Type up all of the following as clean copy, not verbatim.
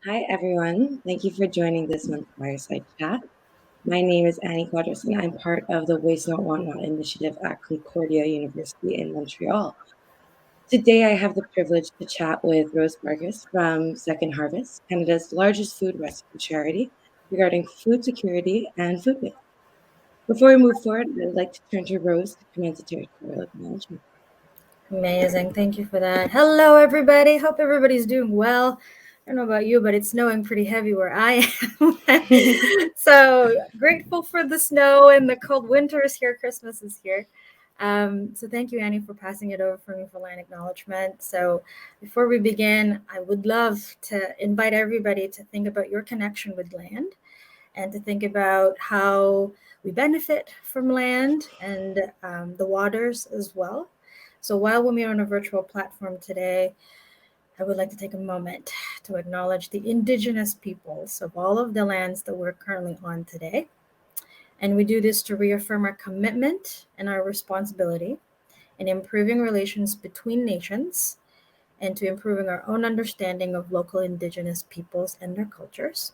Hi, everyone. Thank you for joining this month's Fireside Chat. My name is Annie Quadros, and I'm part of the Waste Not Want Not initiative at Concordia University in Montreal. Today, I have the privilege to chat with Rose Barcarse from Second Harvest, Canada's largest food rescue charity, regarding food security and food waste. Before we move forward, I'd like to turn to Rose to commence a territorial acknowledgement. Amazing. Thank you for that. Hello, everybody. Hope everybody's doing well. I don't know about you, but it's snowing pretty heavy where I am. So grateful for the snow and the cold winter is here. Christmas is here. So thank you, Annie, for passing it over for me for line acknowledgement. So before we begin, I would love to invite everybody to think about your connection with land and to think about how we benefit from land and the waters as well. So while we're on a virtual platform today, I would like to take a moment to acknowledge the indigenous peoples of all of the lands that we're currently on today. And we do this to reaffirm our commitment and our responsibility in improving relations between nations and to improving our own understanding of local indigenous peoples and their cultures.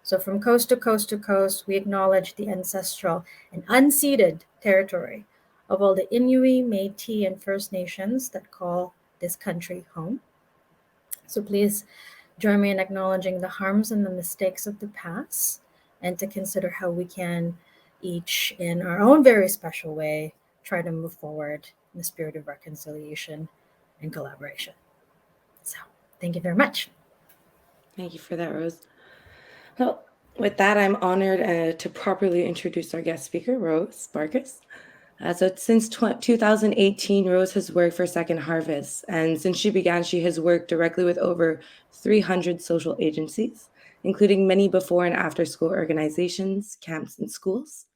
So, from coast to coast to coast, we acknowledge the ancestral and unceded territory of all the Inuit, Métis, and First Nations that call this country home. So, please join me in acknowledging the harms and the mistakes of the past and to consider how we can each, in our own very special way, try to move forward in the spirit of reconciliation and collaboration. So, thank you very much. Thank you for that, Rose. Well, with that, I'm honored to properly introduce our guest speaker, Rose Barcarse. Since 2018, Rose has worked for Second Harvest, and since she began, she has worked directly with over 300 social agencies, including many before and after school organizations, camps, and schools.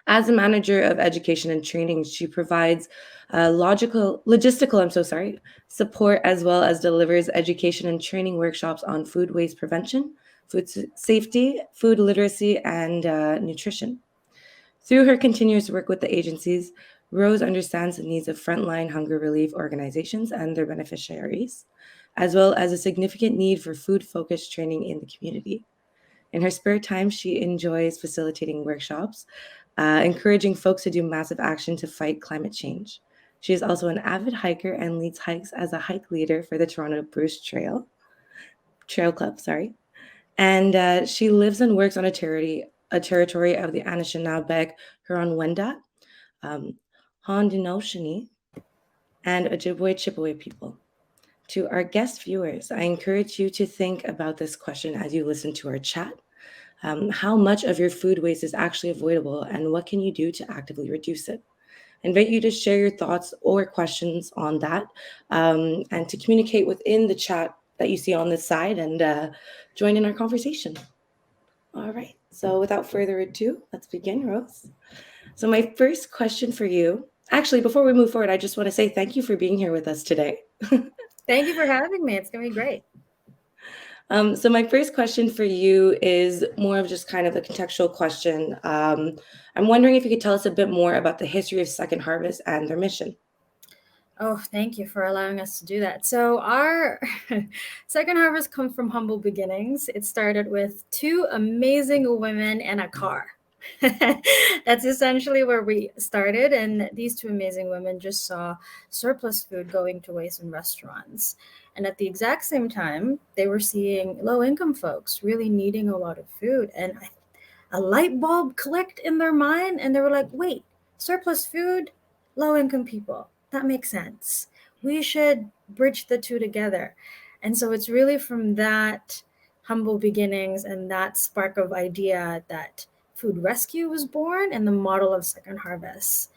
As a manager of education and training, she provides logistical, support as well as delivers education and training workshops on food waste prevention, safety, food literacy, and nutrition. Through her continuous work with the agencies, Rose understands the needs of frontline hunger relief organizations and their beneficiaries, as well as a significant need for food focused training in the community. In her spare time, she enjoys facilitating workshops, encouraging folks to do massive action to fight climate change. She is also an avid hiker and leads hikes as a hike leader for the Toronto Bruce Trail Club. Sorry, and she lives and works on a territory of the Anishinaabe, Huron-Wendat, um, Haudenosaunee, and Ojibwe Chippewa people. To our guest viewers, I encourage you to think about this question as you listen to our chat. How much of your food waste is actually avoidable, and what can you do to actively reduce it? I invite you to share your thoughts or questions on that and to communicate within the chat that you see on this side and join in our conversation. All right. So without further ado, let's begin, Rose. So my first question for you, actually, before we move forward, I just want to say thank you for being here with us today. Thank you for having me. It's going to be great. So my first question for you is more of just kind of a contextual question. I'm wondering if you could tell us a bit more about the history of Second Harvest and their mission. Oh, thank you for allowing us to do that. So, our second harvest comes from humble beginnings. It started with two amazing women and a car. That's essentially where we started. And these two amazing women just saw surplus food going to waste in restaurants. And at the exact same time, they were seeing low income folks really needing a lot of food. And a light bulb clicked in their mind, and they were like, wait, surplus food, low income people. That makes sense. We should bridge the two together. And so it's really from that humble beginnings and that spark of idea that food rescue was born and the model of second harvest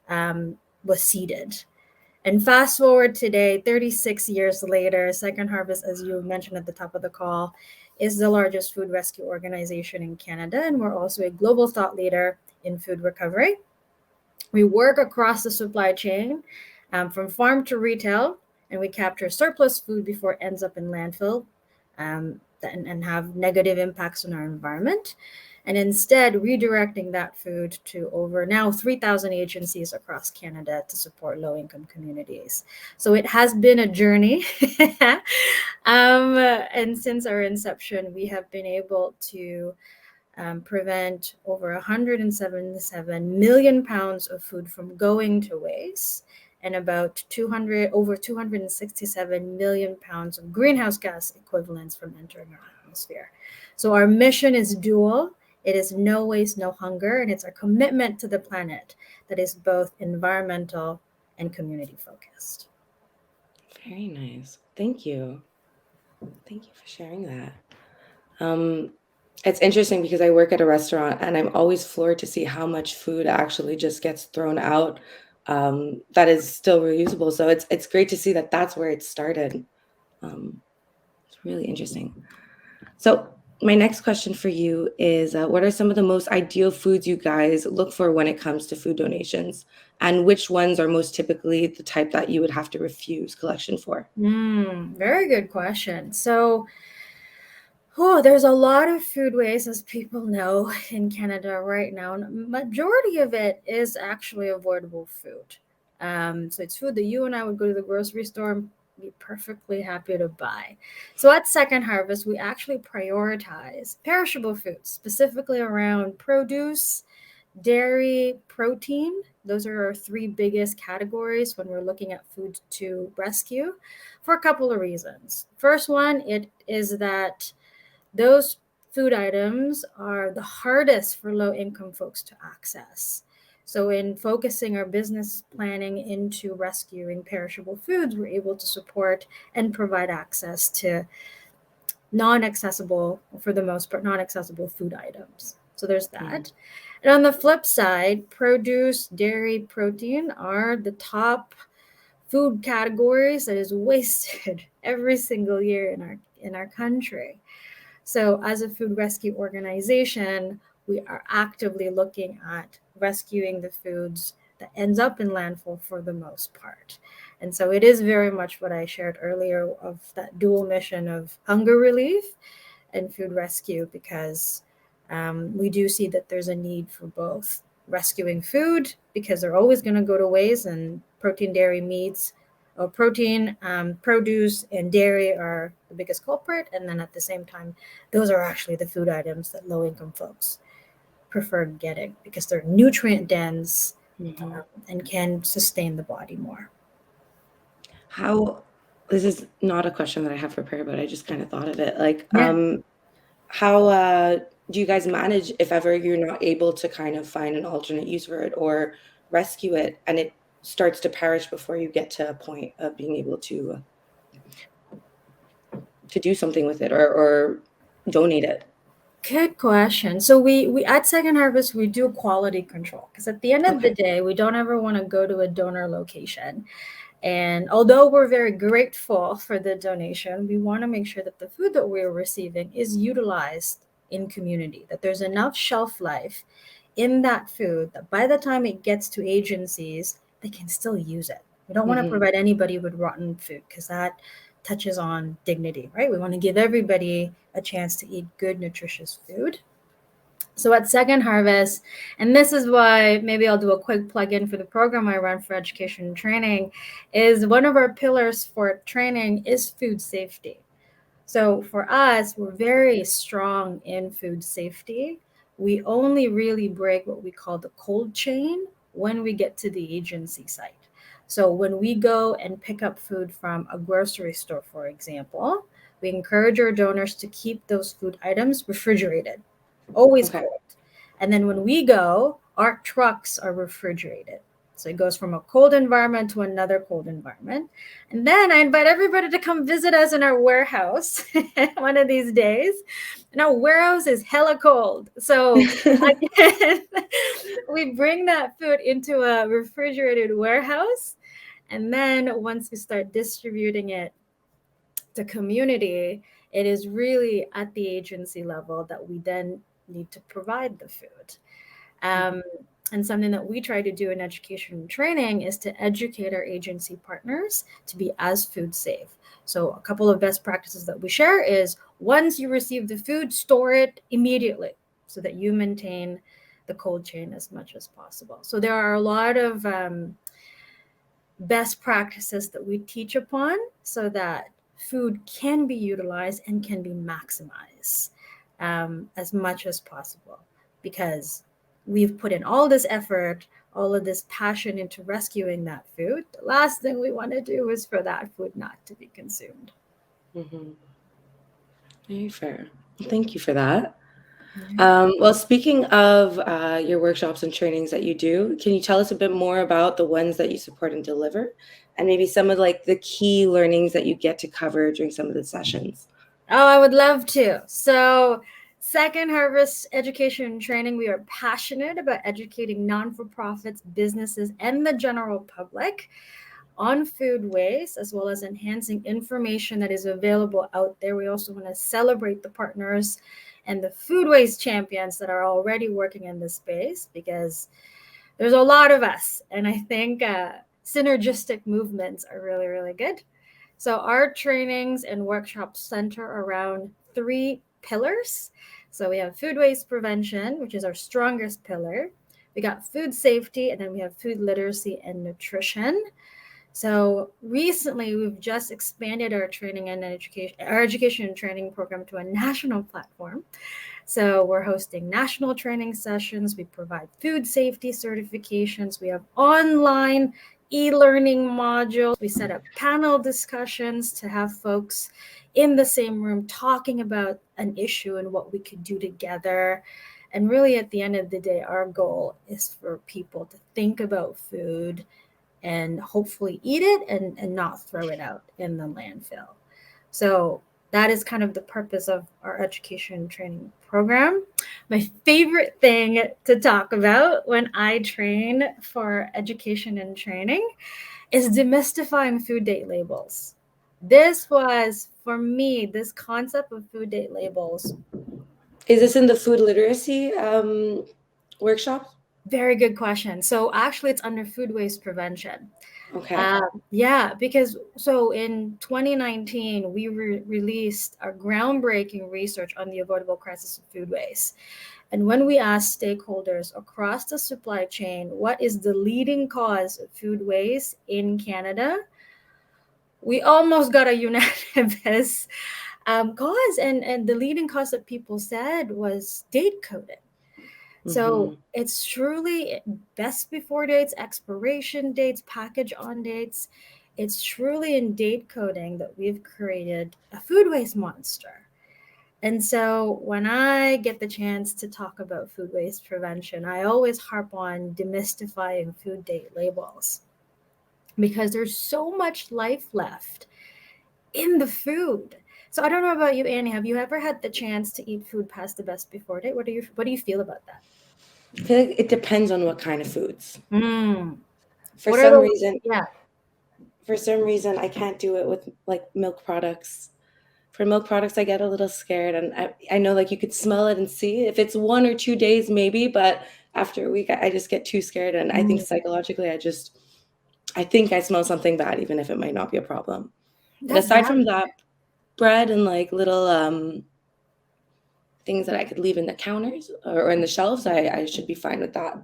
was seeded. And fast forward today, 36 years later, Second Harvest, as you mentioned at the top of the call, is the largest food rescue organization in Canada. And we're also a global thought leader in food recovery. We work across the supply chain from farm to retail, and we capture surplus food before it ends up in landfill and have negative impacts on our environment. and instead redirecting that food to over now 3,000 agencies across Canada to support low-income communities. So it has been a journey. And since our inception, we have been able to prevent over 177 million pounds of food from going to waste, and about over 267 million pounds of greenhouse gas equivalents from entering our atmosphere. So our mission is dual. It is no waste, no hunger, and it's our commitment to the planet that is both environmental and community focused. Very nice. Thank you. Thank you for sharing that. It's interesting because I work at a restaurant and I'm always floored to see how much food actually just gets thrown out, that is still reusable. So it's great to see that that's where it started. It's really interesting. So my next question for you is, what are some of the most ideal foods you guys look for when it comes to food donations? And which ones are most typically the type that you would have to refuse collection for? Very good question. So, there's a lot of food waste, as people know, in Canada right now. And majority of it is actually avoidable food. So it's food that you and I would go to the grocery store and be perfectly happy to buy. So at Second Harvest, we actually prioritize perishable foods, specifically around produce, dairy, protein. Those are our three biggest categories when we're looking at food to rescue, for a couple of reasons. First one, it is that those food items are the hardest for low income folks to access. So, in focusing our business planning into rescuing perishable foods, we're able to support and provide access to non accessible, for the most part, non accessible food items. So, there's that. And on the flip side, produce, dairy, protein are the top food categories that is wasted every single year in our country. So, as a food rescue organization, we are actively looking at rescuing the foods that ends up in landfill for the most part. And so it is very much what I shared earlier of that dual mission of hunger relief and food rescue, because we do see that there's a need for both rescuing food because they're always going to go to waste, and protein, dairy, meats, or protein, produce, and dairy are the biggest culprit. And then at the same time, those are actually the food items that low income folks prefer getting because they're nutrient dense and can sustain the body more. How, this is not a question that I have prepared, but I just kind of thought of it. Like, Yeah. how do you guys manage if ever you're not able to kind of find an alternate use for it or rescue it and it starts to perish before you get to a point of being able to do something with it or donate it? Good question. So we at Second Harvest we do quality control because at the end of the Okay. day we don't ever want to go to a donor location. And although we're very grateful for the donation, we want to make sure that the food that we're receiving is utilized in community, that there's enough shelf life in that food that by the time it gets to agencies, they can still use it. We don't want to Mm-hmm. provide anybody with rotten food because that touches on dignity, right? We want to give everybody a chance to eat good, nutritious food. So at Second Harvest, and this is why maybe I'll do a quick plug in for the program I run for education and training, is one of our pillars for training is food safety. So for us, we're very strong in food safety. We only really break what we call the cold chain when we get to the agency site. So when we go and pick up food from a grocery store, for example, we encourage our donors to keep those food items refrigerated, always Okay. cold. And then when we go, our trucks are refrigerated. So it goes from a cold environment to another cold environment. And then I invite everybody to come visit us in our warehouse one of these days. And our warehouse is hella cold. So again, we bring that food into a refrigerated warehouse. And then once we start distributing it to community, it is really at the agency level that we then need to provide the food. Um, and something that we try to do in education and training is to educate our agency partners to be as food safe. So a couple of best practices that we share is once you receive the food, store it immediately. so that you maintain the cold chain as much as possible. So there are a lot of best practices that we teach upon so that food can be utilized and can be maximized as much as possible, because we've put in all this effort, all of this passion into rescuing that food. The last thing we want to do is for that food not to be consumed. Mm-hmm. Very fair. Thank you for that. Yeah. Well, speaking of your workshops and trainings that you do, can you tell us a bit more about the ones that you support and deliver, and maybe some of like the key learnings that you get to cover during some of the sessions? Oh, I would love to. So, Second Harvest Education and Training, we are passionate about educating non-for-profits, businesses, and the general public on food waste, as well as enhancing information that is available out there. We also want to celebrate the partners and the food waste champions that are already working in this space, because there's a lot of us. And I think synergistic movements are really, really good. So our trainings and workshops center around three pillars. So we have food waste prevention, which is our strongest pillar. We got food safety, and then we have food literacy and nutrition. So recently, we've just expanded our training and education and training program to a national platform. So we're hosting national training sessions. We provide food safety certifications. We have online e-learning modules. We set up panel discussions to have folks in the same room talking about an issue and what we could do together. And really, at the end of the day, our goal is for people to think about food and hopefully eat it and not throw it out in the landfill. So that is kind of the purpose of our education and training program. My favorite thing to talk about when I train for education and training is demystifying food date labels. This was, for me, this concept of food date labels. Is this in the food literacy workshop? Very good question. So actually, it's under food waste prevention. Okay. Yeah, because so in 2019, we released our groundbreaking research on the avoidable crisis of food waste. And when we asked stakeholders across the supply chain, what is the leading cause of food waste in Canada, we almost got a unanimous cause. And the leading cause that people said was date coding. So Mm-hmm. it's truly best before dates, expiration dates, package on dates. It's truly in date coding that we've created a food waste monster. And so when I get the chance to talk about food waste prevention, I always harp on demystifying food date labels, because there's so much life left in the food. So I don't know about you, Annie. Have you ever had the chance to eat food past the best before date? What do you feel about that? I feel like it depends on what kind of foods. Mm. For What are some the reason, yeah, for some reason, I can't do it with like milk products. For milk products, I get a little scared, and I know like you could smell it and see if it's 1 or 2 days maybe, but after a week, I just get too scared, and I think mm, psychologically, I think I smell something bad, even if it might not be a problem. But that's aside valid. from that, bread and like little things that I could leave in the counters or in the shelves, I should be fine with that.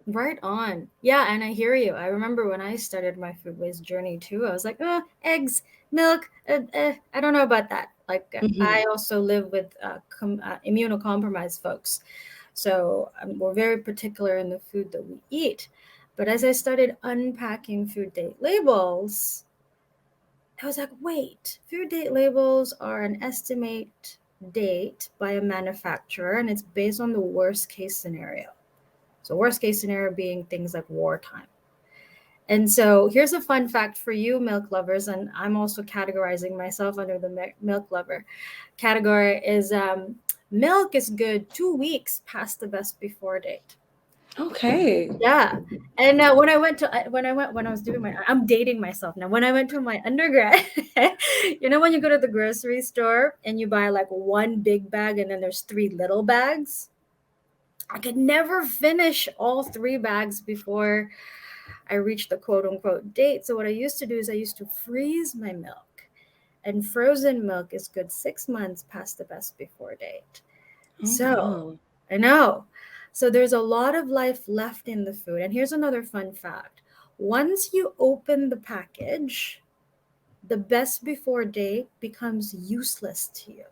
Right on. Yeah, and I hear you. I remember when I started my food waste journey too. I was like, oh, eggs, milk. I don't know about that. Like, Hmm. I also live with immunocompromised folks, so we're very particular in the food that we eat. But as I started unpacking food date labels, I was like, wait, food date labels are an estimate date by a manufacturer, and it's based on the worst case scenario. So, worst case scenario being things like wartime. And so, here's a fun fact for you, milk lovers, and I'm also categorizing myself under the milk lover category. Is milk is good 2 weeks past the best before date. Okay. Yeah, and when I was doing I'm dating myself now. When I went to my undergrad, when you go to the grocery store and you buy like one big bag and then there's three little bags. I could never finish all three bags before I reached the quote unquote date. So what I used to do is I used to freeze my milk. And frozen milk is good 6 months past the best before date. Oh So wow. I know. So there's a lot of life left in the food. And here's another fun fact. Once you open the package, the best before date becomes useless to you.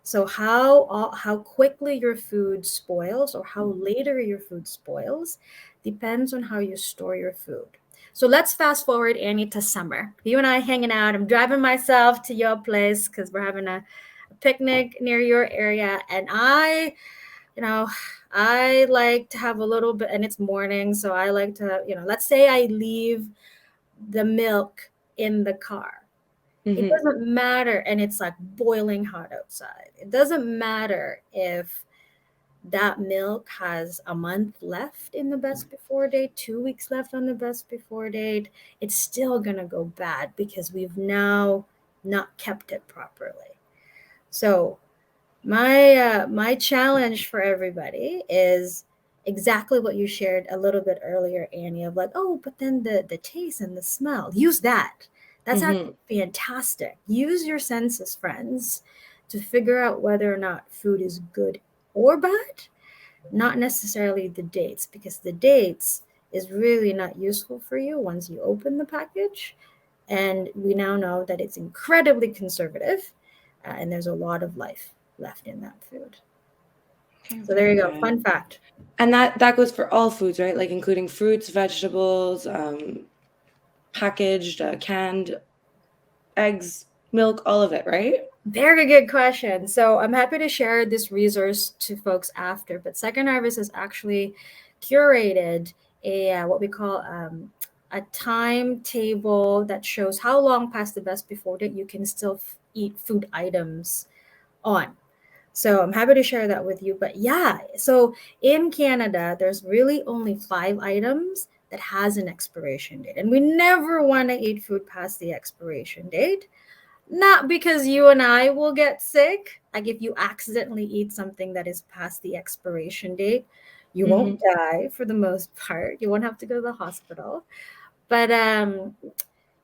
So how quickly your food spoils or how later your food spoils depends on how you store your food. So let's fast forward, Annie, to summer. You and I hanging out. I'm driving myself to your place because we're having a picnic near your area, and you know, I like to have a little bit, and it's morning, so I like to, let's say I leave the milk in the car. It Mm-hmm. doesn't matter, and it's like boiling hot outside. It doesn't matter if that milk has a month left in the best before date, 2 weeks left on the best before date. It's still gonna go bad because we've now not kept it properly. So my challenge for everybody is exactly what you shared a little bit earlier, Annie, of like, oh, but then the taste and the smell. Use that. That's Mm-hmm. actually fantastic. Use your senses, friends, to figure out whether or not food is good or bad, not necessarily the dates, because the dates is really not useful for you once you open the package. And we now know that it's incredibly conservative, and there's a lot of life left in that food. Okay, So there very you go. good. Fun fact. And that goes for all foods, right? Like including fruits, vegetables, packaged, canned eggs, milk, all of it, right? Very good question. So I'm happy to share this resource to folks after. But Second Harvest has actually curated a what we call a timetable that shows how long past the best before date you can still eat food items on. So I'm happy to share that with you. But yeah, so in Canada, there's really only 5 items that has an expiration date. And we never want to eat food past the expiration date. Not because you and I will get sick. Like if you accidentally eat something that is past the expiration date, you won't Mm-hmm. die for the most part. You won't have to go to the hospital. But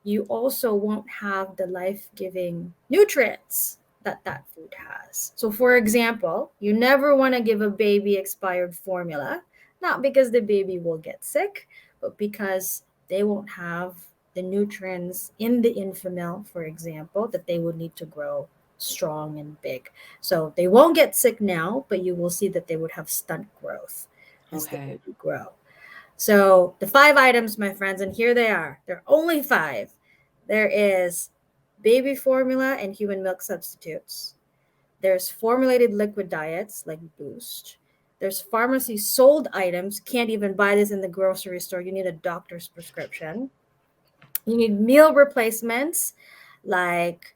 you also won't have the life-giving nutrients that that food has. So for example, you never want to give a baby expired formula, not because the baby will get sick, but because they won't have the nutrients in the infant, for example, that they would need to grow strong and big. So they won't get sick now, but you will see that they would have stunt growth as the Okay. baby grow. So the 5 items, my friends, and here they are. There are only 5. There is baby formula and human milk substitutes. There's formulated liquid diets like Boost. There's pharmacy sold items. Can't even buy this in the grocery store. You need a doctor's prescription. You need meal replacements like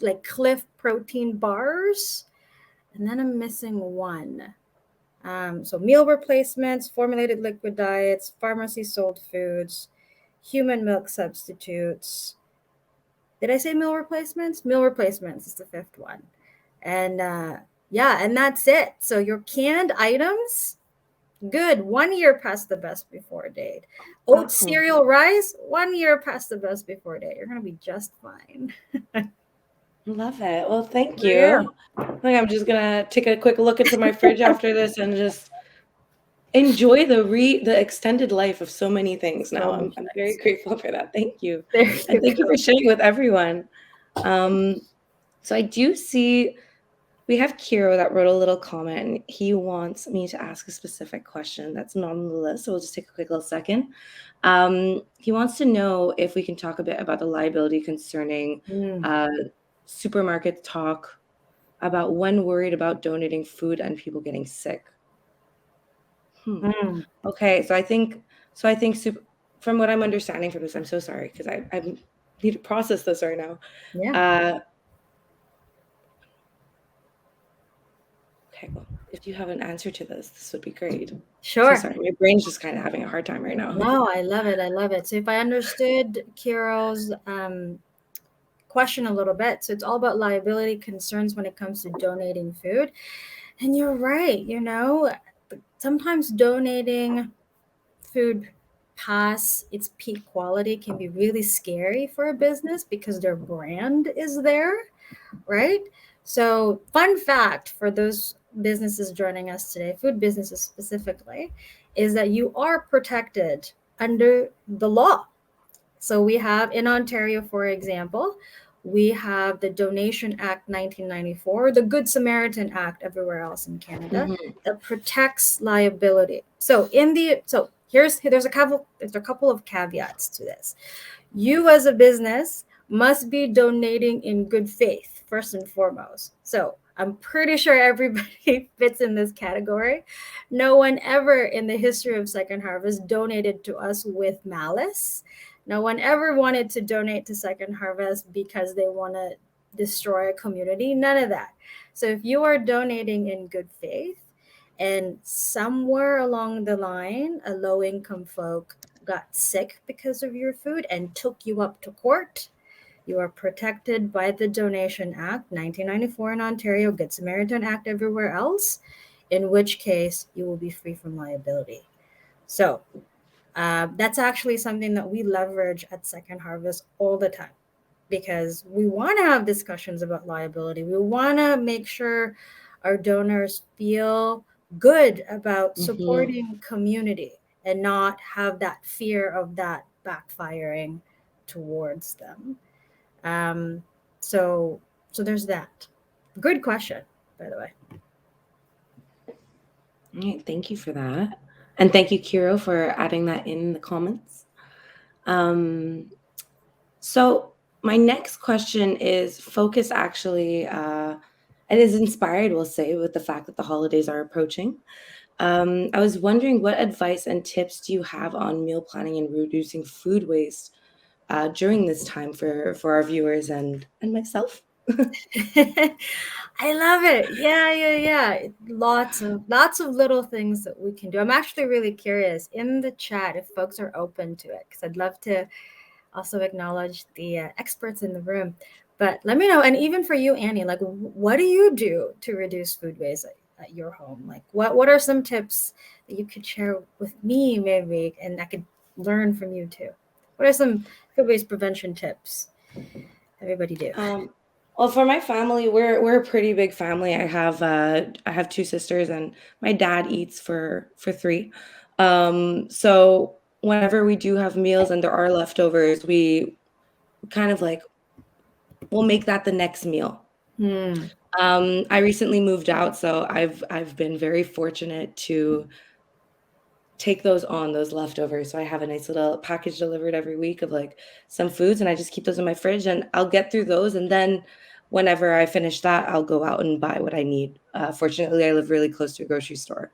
like Cliff protein bars. And then I'm missing one. So meal replacements, formulated liquid diets, pharmacy sold foods, human milk substitutes. Did I say meal replacements? Meal replacements is the 5th one. And yeah, and that's it. So your canned items, good. 1 year past the best before date. Oat Oh, cereal rice, 1 year past the best before date. You're going to be just fine. love it. Well, thank Yeah. you. I think I'm just gonna take a quick look into my fridge after this and just enjoy the extended life of so many things now. So I'm very nice. grateful for that. Thank you. There And you thank you go. for sharing with everyone. Um, so I do see we have Kiro that wrote a little comment, and he wants me to ask a specific question that's not on the list. So we'll just take a quick little second. He wants to know if we can talk a bit about the liability concerning Mm. uh, supermarket talk about when worried about donating food and people getting sick. Mm. Okay, so I think from what I'm understanding from this, I'm so sorry because I need to process this right now. Yeah. Uh, okay, well, if you have an answer to this would be great. So Sure. sorry, my brain's just kind of having a hard time right now. No, I love it. I love it. So if I understood Kiro's question a little bit, so it's all about liability concerns when it comes to donating food. And you're right, sometimes donating food past its peak quality can be really scary for a business because their brand is there, right? So, fun fact for those businesses joining us today, food businesses specifically, is that you are protected under the law. So we have in Ontario, for example, we have the Donation Act 1994, the Good Samaritan Act everywhere else in Canada Mm-hmm. that protects liability. So there's a couple of caveats to this. You as a business must be donating in good faith first and foremost. So I'm pretty sure everybody fits in this category. No one ever in the history of Second Harvest donated to us with malice. No one ever wanted to donate to Second Harvest because they want to destroy a community. None of that. So if you are donating in good faith, and somewhere along the line, a low income folk got sick because of your food and took you up to court, you are protected by the Donation Act 1994 in Ontario, Good Samaritan Act everywhere else, in which case you will be free from liability. So that's actually something that we leverage at Second Harvest all the time because we want to have discussions about liability. We want to make sure our donors feel good about Mm-hmm. supporting community and not have that fear of that backfiring towards them. Um, so, so there's that. Good question, by the way. All right, thank you for that. And thank you, Kiro, for adding that in the comments. Um, so my next question is focused actually, and is inspired, we'll say, with the fact that the holidays are approaching. I was wondering what advice and tips do you have on meal planning and reducing food waste during this time for our viewers and myself? I love it. Yeah. Lots of little things that we can do. I'm actually really curious in the chat if folks are open to it because I'd love to also acknowledge the experts in the room. But let me know, and even for you, Annie, like what do you do to reduce food waste at your home? Like what are some tips that you could share with me, maybe, and I could learn from you too? What are some food waste prevention tips everybody do? Um, well, for my family, we're a pretty big family. I have two sisters, and my dad eats for three. So whenever we do have meals and there are leftovers, we kind of like we'll make that the next meal. Hmm. I recently moved out, so I've been very fortunate to take those leftovers. So I have a nice little package delivered every week of like some foods, and I just keep those in my fridge, and I'll get through those, and then whenever I finish that, I'll go out and buy what I need. Fortunately, I live really close to a grocery store.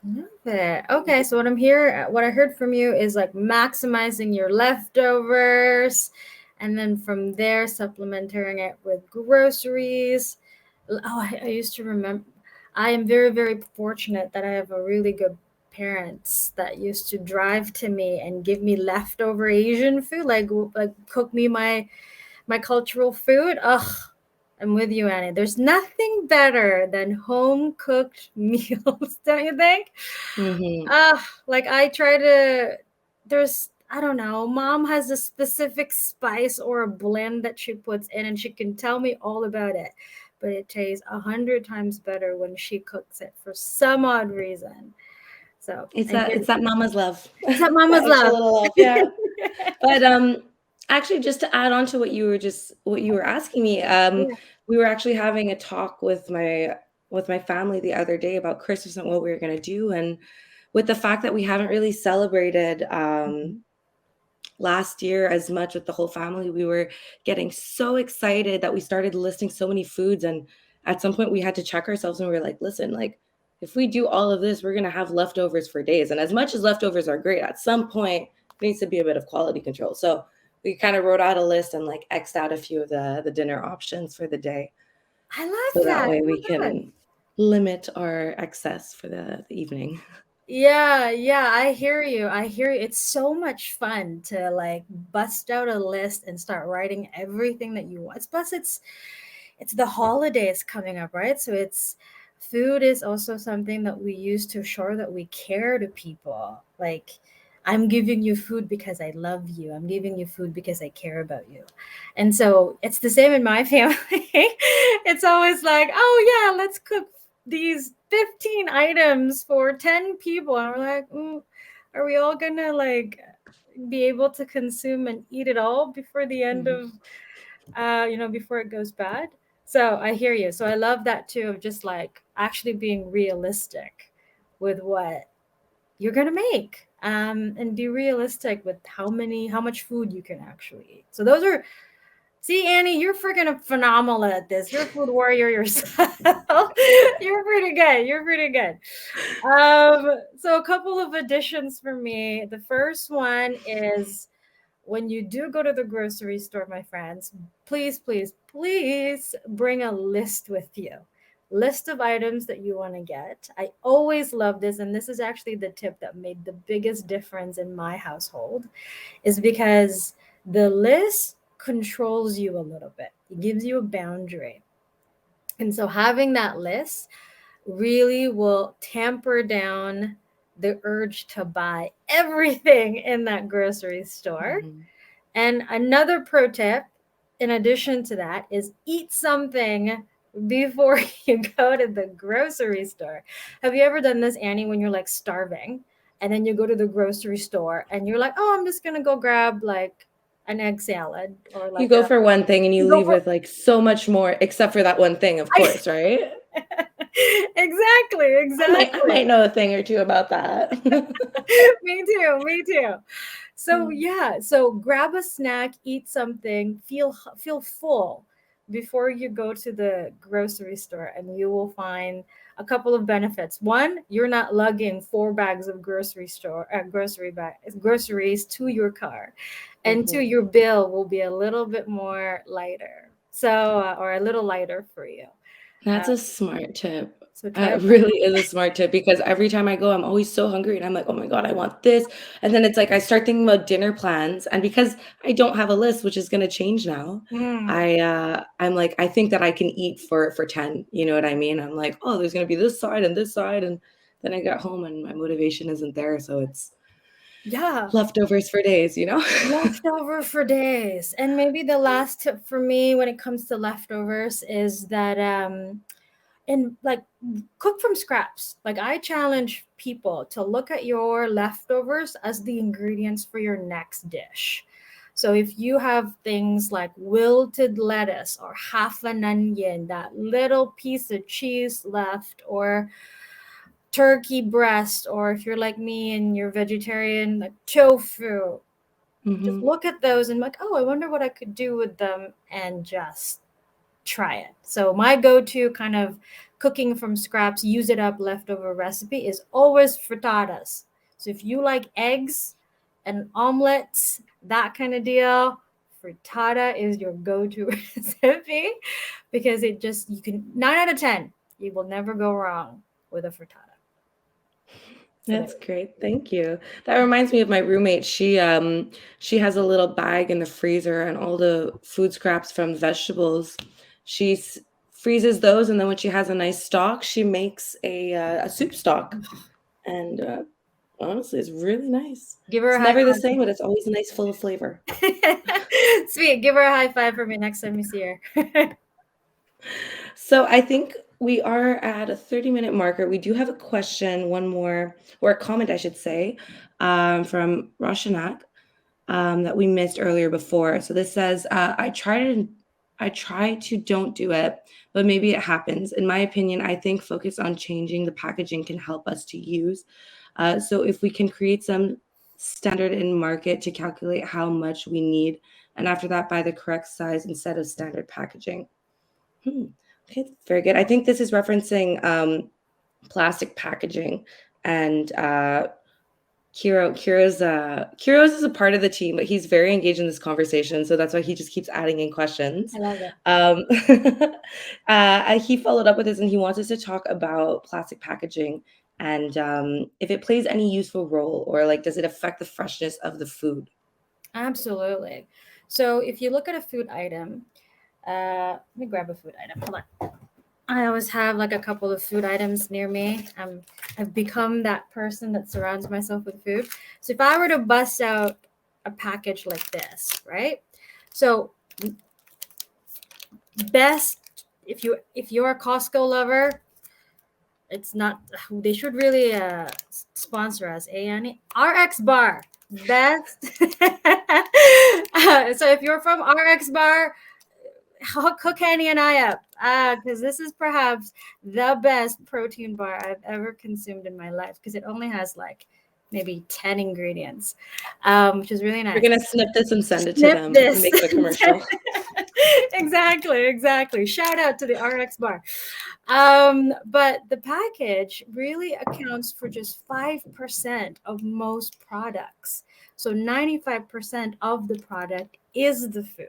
Love it. Okay, so what I heard from you is like maximizing your leftovers, and then from there supplementing it with groceries. Oh, I used to remember. I am very, very fortunate that I have a really good parents that used to drive to me and give me leftover Asian food, like cook me my cultural food. Ugh, I'm with you, Annie. There's nothing better than home cooked meals, don't you think? Hmm. Like I try to, I don't know, mom has a specific spice or a blend that she puts in, and she can tell me all about it. But it tastes 100 times better when she cooks it for some odd reason. So It's I that hear it's that mama's love, it's that that mama's extra love. little love, yeah. But actually, just to add on to what you were asking me, Yeah. we were actually having a talk with my family the other day about Christmas and what we were going to do, and with the fact that we haven't really celebrated last year as much with the whole family, we were getting so excited that we started listing so many foods, and at some point we had to check ourselves and we were like, listen, like if we do all of this, we're going to have leftovers for days, and as much as leftovers are great, at some point there needs to be a bit of quality control. So we kind of wrote out a list and like xed out a few of the dinner options for the day, I so love that that. way Oh we my God. can limit our excess for the evening. Yeah, I hear you. I hear you. It's so much fun to like bust out a list and start writing everything that you want. Plus, it's the holidays coming up, right? So it's food is also something that we use to show that we care to people. Like I'm giving you food because I love you. I'm giving you food because I care about you. And so it's the same in my family. It's always like, oh yeah, let's cook these 15 items for 10 people. And we're like, are we all gonna like be able to consume and eat it all before the end Mhm. of before it goes bad? So I hear you. So I love that too, of just like actually being realistic with what you're gonna make, and be realistic with how much food you can actually eat. So those are, see, Annie, you're freaking phenomenal at this. You're a food warrior yourself. You're pretty good. You're pretty good. So a couple of additions for me. The first one is, when you do go to the grocery store, my friends, please, please, please bring a list with you. List of items that you want to get. I always love this, and this is actually the tip that made the biggest difference in my household, is because the list controls you a little bit. It gives you a boundary. And so having that list really will tamper down the urge to buy everything in that grocery store. Mhm. And another pro tip, in addition to that, is eat something before you go to the grocery store. Have you ever done this, Annie, when you're like starving and then you go to the grocery store and you're like, oh, I'm just going to go grab like an egg salad or You like go for one thing and you you go leave for with like so much more, except for that one thing, of course, right? exactly, I exactly. might know a thing or two about that. Me too, me too. So yeah, so grab a snack, eat something, feel full before you go to the grocery store, and you will find a couple of benefits. One, you're not lugging 4 bags of groceries to your car, and two, Mhm. your bill will be a little bit more lighter. So or a little lighter for you. Uh, That's a smart tip. so try That it. really is a smart tip because every time I go, I'm always so hungry and I'm like, oh my God, I want this. And then it's like I start thinking about dinner plans. And because I don't have a list, which is gonna change now, Mm. I'm like, I think that I can eat for 10. You know what I mean? I'm like, oh, there's gonna be this side and this side. And then I get home and my motivation isn't there. So it's Yeah. leftovers for days, you know? Leftover for days. And maybe the last tip for me when it comes to leftovers is that and like cook from scraps. Like I challenge people to look at your leftovers as the ingredients for your next dish. So if you have things like wilted lettuce or half an onion, that little piece of cheese left, or turkey breast, or if you're like me and you're vegetarian, like tofu, just Hmm. look at those and like, oh, I wonder what I could do with them, and just try it. So my go-to kind of cooking from scraps, use it up leftover recipe is always frittatas. So if you like eggs and omelets, that kind of deal, frittata is your go-to recipe, because it just, you can, 9 out of 10, you will never go wrong with a frittata. So there That's we great. Thank you. That reminds me of my roommate. She has a little bag in the freezer and all the food scraps from vegetables. She freezes those and then when she has a nice stock, she makes a soup stock. And honestly, it's really nice. give her It's a high never the five. same, but it's always nice, full of flavor. Sweet, give her a high five for me next time you see her. So I think we are at a 30-minute marker. We do have a question, one more, or a comment, I should say, from Roshanak. That we missed earlier before. So this says, I try to don't do it, but maybe it happens. In my opinion, I think focus on changing the packaging can help us to use. So if we can create some standard in market to calculate how much we need, and after that, buy the correct size instead of standard packaging. Hmm. Okay, very good. I think this is referencing plastic packaging and Kiro's is a part of the team, but he's very engaged in this conversation, so that's why he just keeps adding in questions. I love it. Um, he followed up with this, and he wants us to talk about plastic packaging and if it plays any useful role, or like, does it affect the freshness of the food? Absolutely. So if you look at a food item, let me grab a food item. Hold on. I always have like a couple of food items near me. I've become that person that surrounds myself with food. So if I were to bust out a package like this, right? So best, if you're a Costco lover, it's not. They should really sponsor us. Annie, RX Bar, best. So if you're from RX Bar, hook Annie and I up, because this is perhaps the best protein bar I've ever consumed in my life, because it only has like maybe 10 ingredients, which is really We're nice. gonna snip this and send it to Snip them and this. make it a commercial. Exactly. Shout out to the RX bar. But the package really accounts for just 5% of most products. So 95% of the product is the food.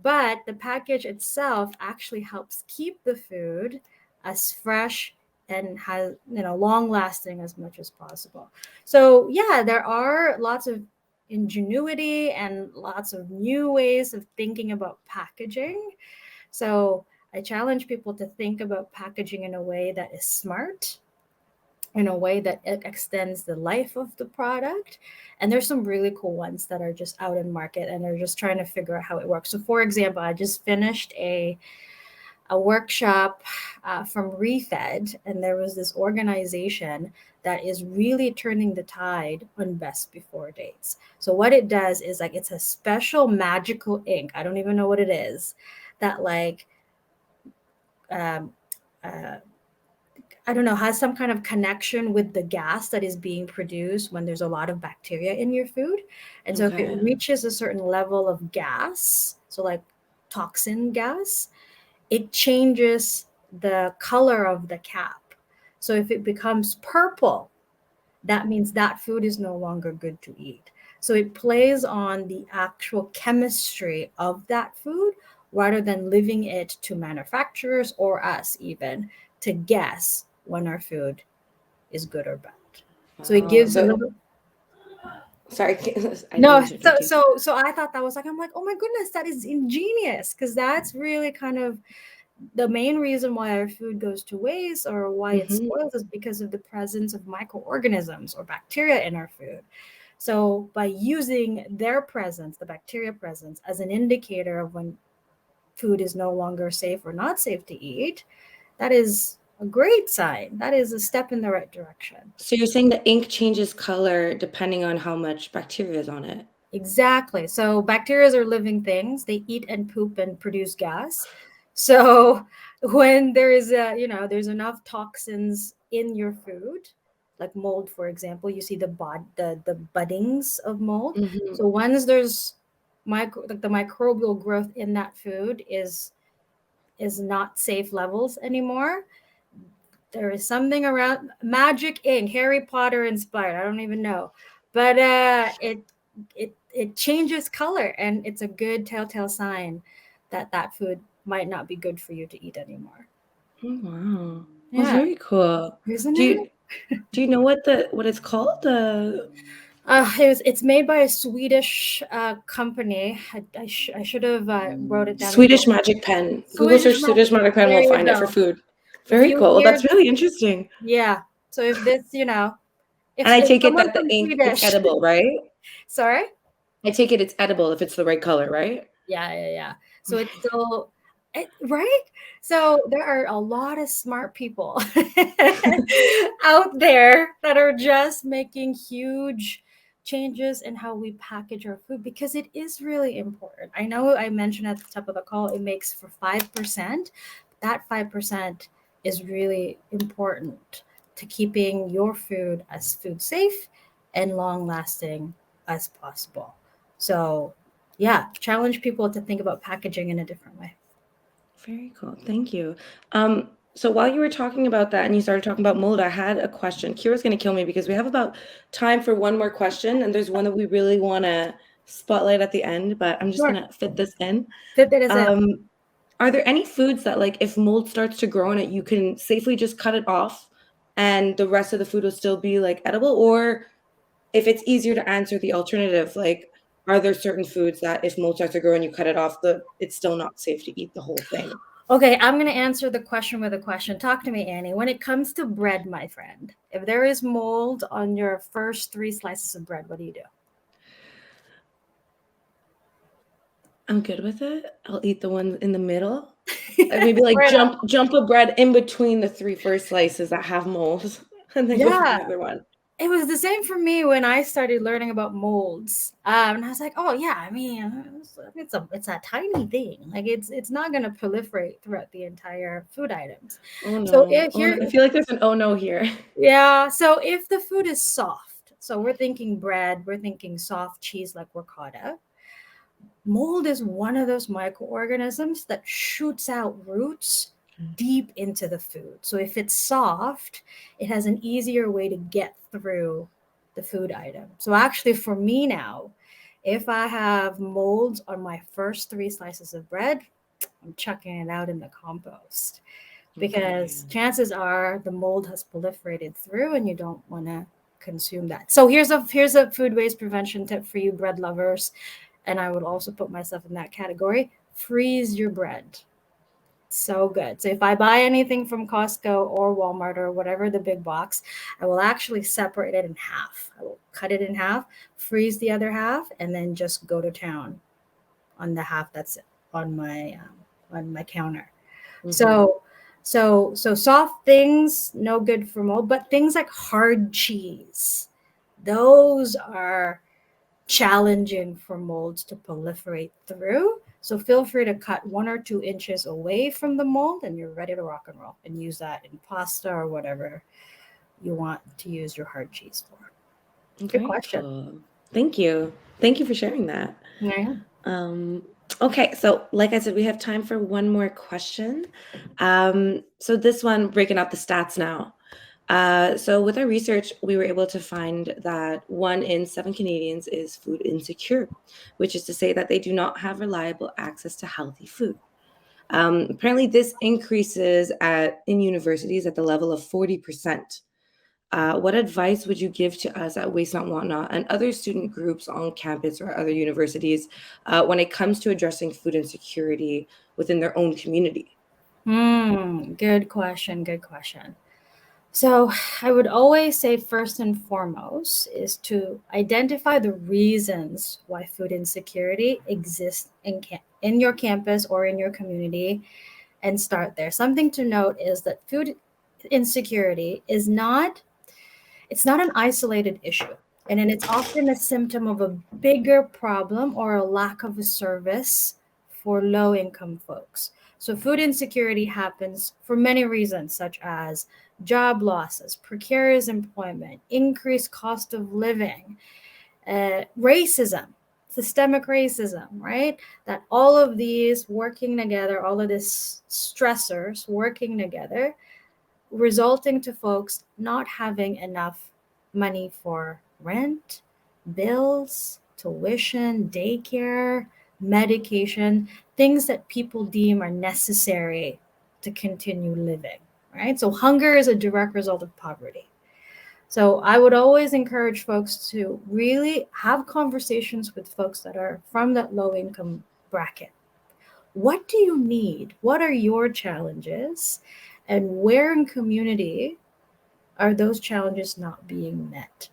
But the package itself actually helps keep the food as fresh and has, long lasting as much as possible. So yeah, there are lots of ingenuity and lots of new ways of thinking about packaging. So I challenge people to think about packaging in a way that is smart, in a way that it extends the life of the product. And there's some really cool ones that are just out in market and they're just trying to figure out how it works. So for example, I just finished a workshop from Refed, and there was this organization that is really turning the tide on best before dates. So what it does is like it's a special magical ink. I don't even know what it is, that like um, uh, I don't know, has some kind of connection with the gas that is being produced when there's a lot of bacteria in your food. And so if it Okay. reaches a certain level of gas, so like toxin gas, it changes the color of the cap. So if it becomes purple, that means that food is no longer good to eat. So it plays on the actual chemistry of that food rather than leaving it to manufacturers or us even to guess when our food is good or bad. So it Wow. gives a little. Sorry, I didn't No, mean to so interrupt you. so so I thought that was like, I'm like, oh my goodness, that is ingenious, because that's really kind of the main reason why our food goes to waste or why it Hmm. spoils is because of the presence of microorganisms or bacteria in our food. So by using their presence, the bacteria presence, as an indicator of when food is no longer safe or not safe to eat, that is a great sign. That is a step in the right direction. So you're saying the ink changes color depending on how much bacteria is on it? Exactly. So bacteria are living things. They eat and poop and produce gas. So when there is there's enough toxins in your food, like mold, for example, you see the buddings of mold. Hmm. So once there's the microbial growth in that food is not safe levels anymore, there is something around magic ink, Harry Potter inspired. I don't even know, but it changes color, and it's a good telltale sign that that food might not be good for you to eat anymore. Oh, wow. Well, Yeah, very cool. isn't Do it? you do you know what it's called? It's made by a Swedish company. I should have wrote it down in Swedish full. magic pen. Google Swedish search magic. Swedish magic pen. There We'll you find it for go. food. If Very you cool. Well, hear that's this, really interesting. yeah. So if this, And I if take it someone that the from ink, it's Swedish, edible, right? sorry. I take it it's edible if it's the right color, right? Yeah. So it's still right. So there are a lot of smart people out there that are just making huge changes in how we package our food, because it is really important. I know I mentioned at the top of the call it makes for 5%. That 5% is really important to keeping your food as food safe and long lasting as possible. So yeah, challenge people to think about packaging in a different way. Very cool. Thank you. So while you were talking about that and you started talking about mold, I had a question. Kira's going to kill me because we have about time for one more question, and there's one that we really want to spotlight at the end, but I'm just Sure. going to fit this in. Fit that as in. Um, are there any foods that, like, if mold starts to grow in it, you can safely just cut it off and the rest of the food will still be like edible? Or if it's easier to answer the alternative, like, are there certain foods that if mold starts to grow and you cut it off, it's still not safe to eat the whole thing? Okay, I'm going to answer the question with a question. Talk to me, Annie. When it comes to bread, my friend, if there is mold on your first 3 slices of bread, what do you do? I'm good with it. I'll eat the one in the middle. Maybe like Right on. jump a bread in between the three first slices that have mold, and then go for the Yeah. other one. It was the same for me when I started learning about molds. And I was like, oh yeah, I mean, it's a tiny thing. Like it's not gonna proliferate throughout the entire food items. Oh So no. if Oh you're no. I feel like there's an oh no here. yeah, so if the food is soft, so we're thinking bread, we're thinking soft cheese like ricotta. Mold is one of those microorganisms that shoots out roots deep into the food. So if it's soft, it has an easier way to get through the food item. So actually, for me now, if I have molds on my first three slices of bread, I'm chucking it out in the compost Okay. because chances are the mold has proliferated through and you don't want to consume that. So here's a food waste prevention tip for you bread lovers, and I would also put myself in that category. Freeze your bread. So good. So if I buy anything from Costco or Walmart or whatever the big box, I will actually separate it in half. I will cut it in half, freeze the other half, and then just go to town on the half that's on my counter. Mm-hmm. So soft things no good for mold, but things like hard cheese, those are challenging for molds to proliferate through. So feel free to cut 1 or 2 inches away from the mold and you're ready to rock and roll and use that in pasta or whatever you want to use your hard cheese for. Good Very question. cool. Thank you. Thank you for sharing that. Yeah. Um, okay, so like I said, we have time for one more question. So this one, breaking out the stats now. So with our research, we were able to find that 1 in 7 Canadians is food insecure, which is to say that they do not have reliable access to healthy food. Apparently, this increases in universities at the level of 40%. What advice would you give to us at Waste Not Want Not and other student groups on campus or other universities when it comes to addressing food insecurity within their own community? Good question. Good question. So, I would always say, first and foremost, is to identify the reasons why food insecurity exists in your campus or in your community and start there. Something to note is that food insecurity is not it's not an isolated issue. And then it's often a symptom of a bigger problem or a lack of a service for low income folks. So, food insecurity happens for many reasons, such as job losses, precarious employment, increased cost of living, racism, systemic racism, right? That all of these working together, all of these stressors working together, resulting to folks not having enough money for rent, bills, tuition, daycare, medication, things that people deem are necessary to continue living, right? So hunger is a direct result of poverty. So I would always encourage folks to really have conversations with folks that are from that low income bracket. What do you need? What are your challenges? And where in community are those challenges not being met?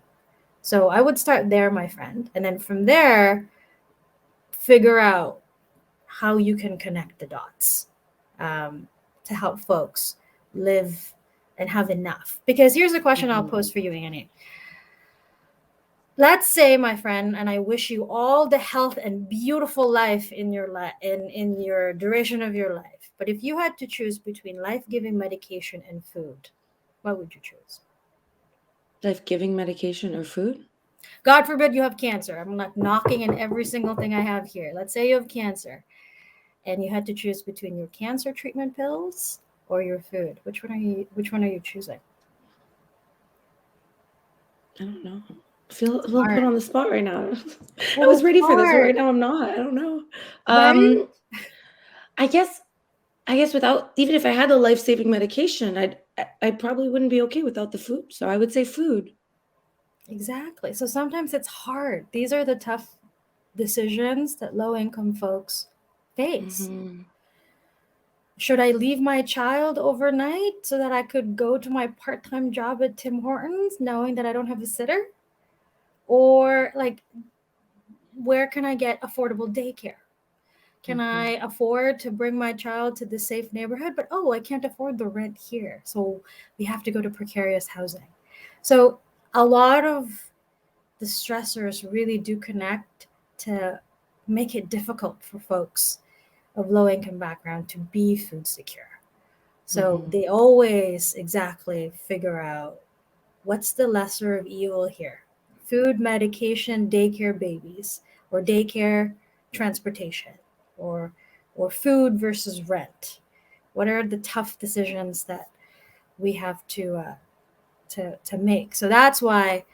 So I would start there, my friend. And then from there, figure out how you can connect the dots to help folks live and have enough. Because here's a question I'll Mhm. pose for you, Annie. Let's say, my friend, and I wish you all the health and beautiful life in your in your duration of your life. But if you had to choose between life-giving medication and food, what would you choose? Life-giving medication or food? God forbid you have cancer. I'm like knocking in every single thing I have here. Let's say you have cancer and you had to choose between your cancer treatment pills or your food. Which one are you choosing? I don't know. I feel a It's little put hard. on the spot right now. I was It's ready for this, but hard. right now I'm not. I don't know. Ready? I guess without, even if I had a life-saving medication, I probably wouldn't be okay without the food. So I would say food. Exactly. So sometimes it's hard. These are the tough decisions that low income folks face. Hmm. Should I leave my child overnight so that I could go to my part time job at Tim Hortons knowing that I don't have a sitter? Or, like, where can I get affordable daycare? Can I afford to bring my child to the safe neighborhood? But oh, I can't afford the rent here. So we have to go to precarious housing. So a lot of the stressors really do connect to make it difficult for folks of low income background to be food secure. So they always exactly figure out what's the lesser of evil here: food, medication, daycare babies, or daycare transportation, or food versus rent. What are the tough decisions that we have to make? So that's why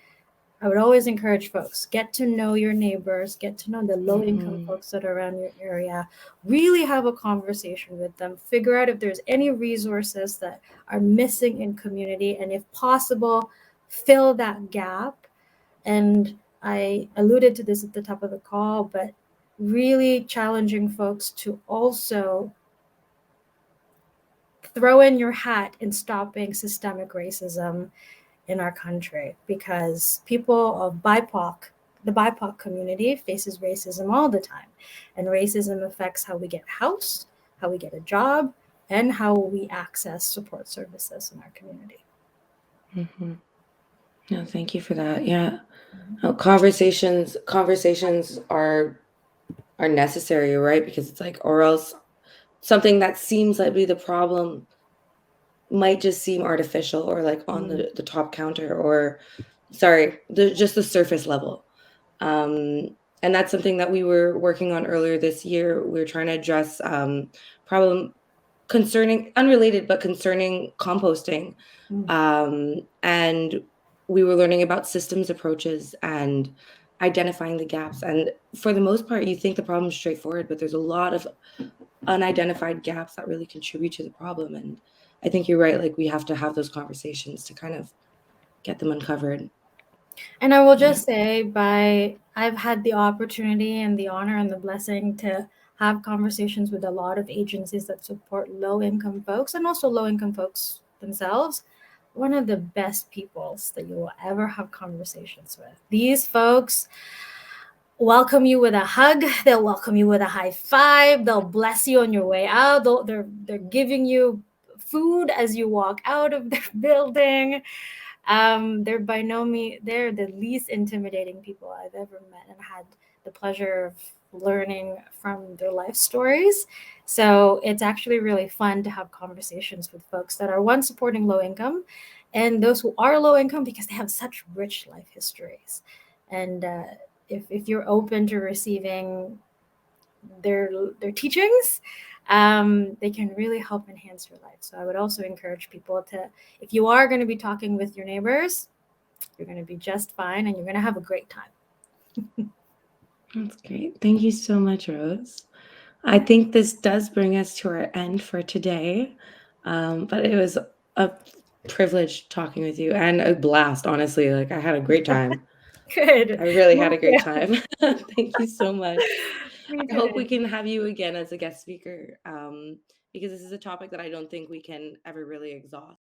I would always encourage folks, get to know your neighbors, get to know the low income folks that are around your area, really have a conversation with them, figure out if there's any resources that are missing in community, and if possible, fill that gap. And I alluded to this at the top of the call, but really challenging folks to also throw in your hat in stopping systemic racism in our country, because people of the BIPOC community faces racism all the time. And racism affects how we get housed, how we get a job, and how we access support services in our community. No, thank you for that. Yeah. Conversations are necessary, right? Because it's like, or else something that seems like be the problem might just seem artificial, or like on the top counter, or sorry, just the surface level. And that's something that we were working on earlier this year. We were trying to address problem concerning, unrelated, but concerning composting. And we were learning about systems approaches and identifying the gaps. And for the most part, you think the problem is straightforward, but there's a lot of unidentified gaps that really contribute to the problem. And I think you're right. Like, we have to have those conversations to kind of get them uncovered. And I will just say, I've had the opportunity and the honor and the blessing to have conversations with a lot of agencies that support low income folks, and also low income folks themselves. One of the best peoples that you will ever have conversations with. These folks welcome you with a hug. They'll welcome you with a high five. They'll bless you on your way out. They're giving you food as you walk out of their building. They're by no means, they're the least intimidating people I've ever met and had the pleasure of learning from their life stories. So it's actually really fun to have conversations with folks that are, one, supporting low income, and those who are low income, because they have such rich life histories. And if you're open to receiving their teachings, they can really help enhance your life. So I would also encourage people to, if you are going to be talking with your neighbors, you're going to be just fine and you're going to have a great time. That's great. Thank you so much, Rose. I think this does bring us to our end for today. But it was a privilege talking with you, and a blast, honestly. Like, I had a great time. Good. I really had a great time. Thank you so much. Me I hope we too. can have you again as a guest speaker, because this is a topic that I don't think we can ever really exhaust.